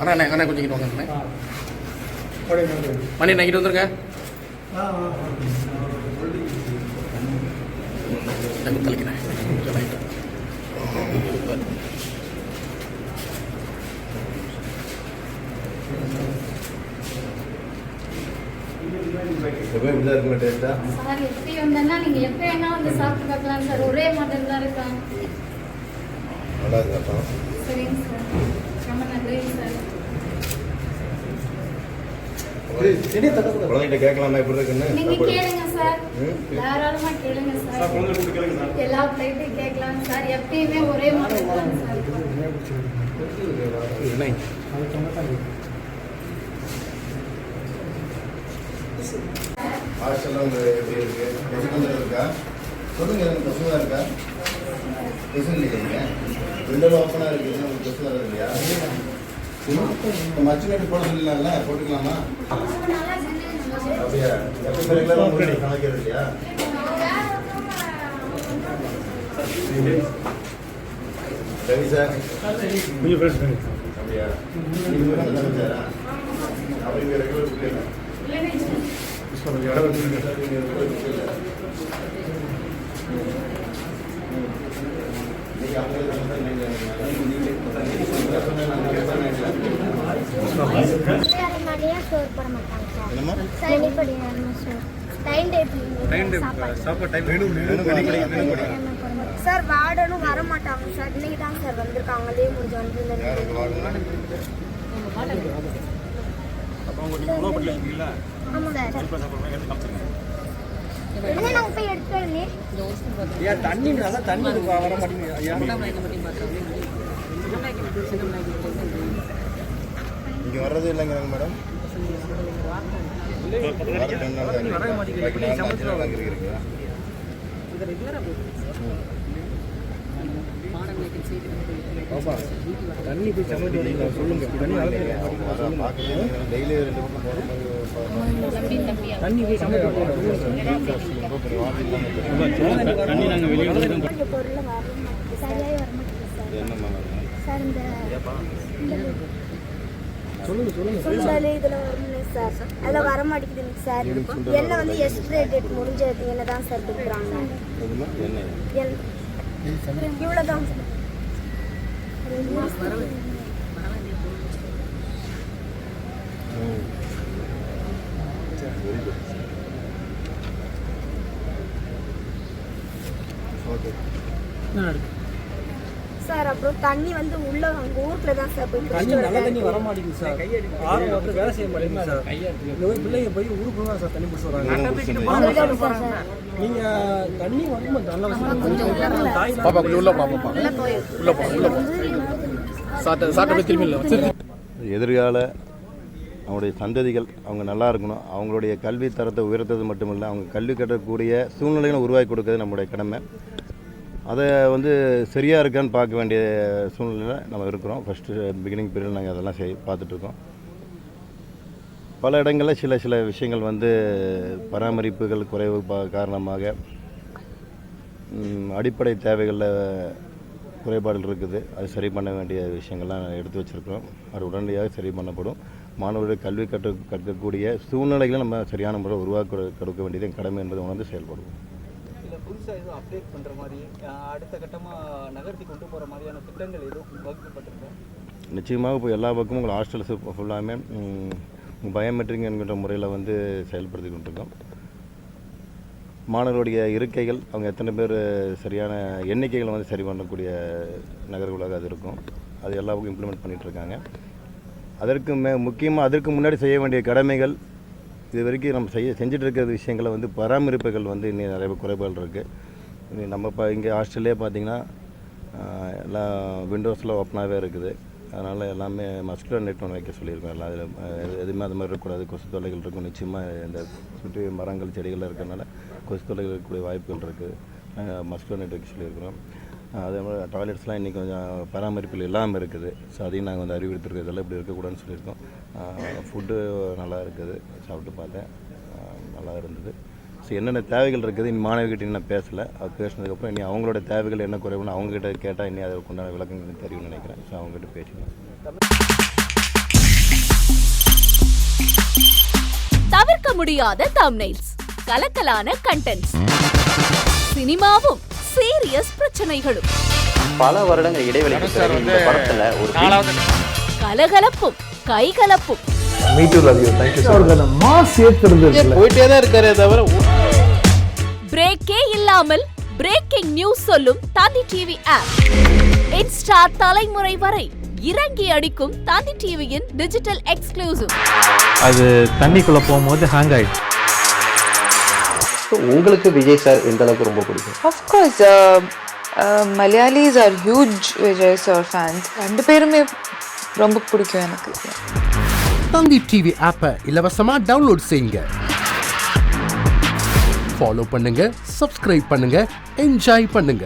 அண்ணா அண்ணா கொஞ்சம் கிட்ட வாங்க மணி நைக்கிட்டு வந்துருங்க தலைக்கிறேன் சார் எப்படி வந்தேன்னா நீங்க எப்ப வேணா வந்து சாப்பிட்டு பார்க்கலாம் சார். ஒரே மாதிரி தான் இருக்காங்க. நல்லா இருக்கா? சரிங்க சார், ரொம்ப நன்றி சார். குழந்தைகிட்ட கேட்கலாமா எப்படி இருக்குன்னு? நீங்க கேளுங்க சார், தாராளமா கேளுங்க சார். எல்லா பிளேட்டையும் கேட்கலாம் சார். எப்பயுமே ஒரே மாதிரி தான் சார். ஹாஸ்டல்லாம் எப்படி இருக்கு? பசங்க இருக்கா? சொல்லுங்க, எனக்கு பசங்க இருக்கா? பசங்க இல்லைங்க, விண்டோ ஓப்பனாக இருக்குது, உங்களுக்கு பசங்க வர்றது இல்லையா? மச்சு நட்டு போட சொல்லலாம்ல, போட்டுக்கலாமா? அப்படியா? எப்போ ரெகுலராக கணக்கிறது இல்லையா? ரவி சார் கொஞ்சம் ஃப்ரெஷ் பண்ணி அப்படியா? நீங்கள் சாரா அவங்க ரெகுலர் கொடுக்கலாம். சார் வார்டனும் வர மாட்டாங்க சார். இன்னைக்கு தான் சார் வந்திருக்காங்க. அதே முடிஞ்சு நாங்க போய் எடுத்துறேன். தண்ணி நல்லா தண்ணி வர மாட்டேங்குது. இங்கே வர்றது இல்லைங்க மேடம். தண்ணி போய் சமைச்சு சொல்லுங்க. டெய்லி 2 பக்கம் போகிற மாதிரி தண்ணி போய் சமைச்சு தண்ணி நாங்கள் வெளியே அதுல வர மாட்டேங்குதுங்க சார். எண்ணெய் வந்து எக்ஸ்பிரே டேட் முடிஞ்சது என்ன தான் சார் கொடுக்குறாங்க. இவ்வளோதான் சார். சார் அப்புறம் தண்ணி வந்து உள்ள அங்க ஊருக்குள்ள தான் சார் போய் தண்ணி நல்ல தண்ணி வர மாட்டேங்குது சார். ஆறு வாட்டர் வேலை செய்ய மாட்டேங்குது சார். இந்த போய் பிள்ளைங்க போய் ஊருக்கு தான் சார் தண்ணி பிடிச்சி வராங்க. நீங்க தண்ணி வந்து நல்ல பாப்பா கொஞ்சம் உள்ள பாப்பா உள்ள போ உள்ள போ சாட்டை போய் திரும்பி இல்லை. எதிர்கால அவங்களுடைய சந்ததிகள் அவங்க நல்லா இருக்கணும். அவங்களுடைய கல்வி தரத்தை உயர்த்தது மட்டுமில்லை, அவங்க கல்வி கட்டக்கூடிய சூழ்நிலைகளை உருவாக்கி கொடுக்கறது நம்முடைய கடமை. அதை வந்து சரியாக இருக்கான்னு பார்க்க வேண்டிய சூழ்நிலையில் நம்ம இருக்கிறோம். ஃபஸ்ட்டு பிகினிங் பீரியட் நாங்கள் அதெல்லாம் பார்த்துட்ருக்கோம். பல இடங்களில் சில விஷயங்கள் வந்து பராமரிப்புகள் குறைவு காரணமாக அடிப்படை தேவைகளில் குறைபாடுகள் இருக்குது. அது சரி பண்ண வேண்டிய விஷயங்கள்லாம் எடுத்து வச்சுருக்கிறோம். அது உடனடியாக சரி பண்ணப்படும். மாணவர்கள் கல்வி கற்கக்கூடிய சூழ்நிலைகளை நம்ம சரியான முறை உருவாக்கி கொடுக்க வேண்டியது கடமை என்பதை உணர்ந்து செயல்படுவோம். புதுசாக எதுவும் அப்டேட் பண்ணுற மாதிரி அடுத்த கட்டமாக நகர்த்தி கொண்டு போகிற மாதிரியான திட்டங்கள் எதுவும் வகுக்கப்பட்டிருக்கோம்? நிச்சயமாக இப்போ எல்லா பக்கமும் உங்கள் ஹாஸ்டல்ஸ் ஃபுல்லாமே பயோமெட்ரிக் என்கின்ற முறையில் வந்து செயல்படுத்தி கொண்டிருக்கோம். மாணவர்களுடைய இருக்கைகள் அவங்க எத்தனை பேர் சரியான எண்ணிக்கைகளை வந்து சரி பண்ணக்கூடிய நகர்களாக அது இருக்கும். அது எல்லா பக்கம் இம்ப்ளிமெண்ட் பண்ணிகிட்ருக்காங்க. அதற்கு முக்கியமாக அதற்கு முன்னாடி செய்ய வேண்டிய கடமைகள் இது வரைக்கும் நம்ம செஞ்சுட்டு இருக்கிற விஷயங்களை வந்து பராமரிப்புகள் வந்து இன்னும் நிறைய குறைபாடு இருக்குது. நம்ம இப்போ இங்கே ஹாஸ்டல்லே பார்த்திங்கன்னா எல்லாம் விண்டோஸில் ஓப்பனாகவே இருக்குது. அதனால் எல்லாமே மஸ்குலர் நெட் ஒன்று வைக்க சொல்லியிருக்கோம். எல்லாம் அதில் எதுவுமே அது மாதிரி இருக்கக்கூடாது. கொசு தொல்லைகள் இருக்கும். நிச்சயமாக இந்த சுற்றி மரங்கள் செடிகள் இருக்கிறதுனால கொசு தொல்லைகள் இருக்கக்கூடிய வாய்ப்புகள் இருக்குது. மஸ்குலர் நெட் வைக்க சொல்லியிருக்கிறோம். அதே மாதிரி டாய்லெட்ஸ்லாம் இன்றைக்கி கொஞ்சம் பராமரிப்பில் இல்லாமல் இருக்குது. ஸோ அதையும் நாங்கள் வந்து அறிவுறுத்திருக்கோம். இதெல்லாம் இப்படி இருக்கக்கூடாதுன்னு சொல்லியிருக்கோம். ஃபுட்டு நல்லா இருக்குது, சாப்பிட்டு பார்த்தேன், நல்லா இருந்தது. ஸோ என்னென்ன தேவைகள் இருக்குது இனி மாணவிகிட்ட இன்னும் பேசலை. அது பேசினதுக்கப்புறம் இனி அவங்களோட தேவைகள் என்ன குறைவுன்னு அவங்ககிட்ட கேட்டால் இனி அதுக்கு உண்டான விளக்கங்கள் தெரியும்னு நினைக்கிறேன். ஸோ அவங்ககிட்ட பேசணும். தவிர்க்க முடியாத தம்ப்நெயில்ஸ், கலக்கலான கண்டென்ட்ஸ், சினிமாவும் சீரியஸ் பிரச்சனைகளும், பல வருடங்கள் இடைவெளிக்கு பிறகு இந்த படத்துல ஒரு கலகலப்பும் கைகலப்பும், போயிட்டே தான் இருக்காரே தவிர பிரேக்கே இல்லாமல் பிரேக்கிங் நியூஸ் சொல்லும் தந்தி டிவி ஆப். இன்ஸ்டா தலைமுறை வரை இறங்கி அடிக்கும் தந்தி டிவியின் டிஜிட்டல் எக்ஸ்க்ளூசிவ். அது தண்ணிக்குள்ள போகும்போது ஹேங் ஆயிடுச்சு. உங்களுக்கு விஜய் சார் எந்த அளவுக்கு ரொம்ப பிடிக்கும்? Of course, Malayalis are huge Vijay sir fans. ரெண்டு பேருமே ரொம்ப பிடிக்கும் எனக்கு. தந்தி டிவி ஆப்பை இலவசமா டவுன்லோட் செய்யுங்க. ஃபாலோ பண்ணுங்க, சப்ஸ்கிரைப் பண்ணுங்க, என்ஜாய் பண்ணுங்க.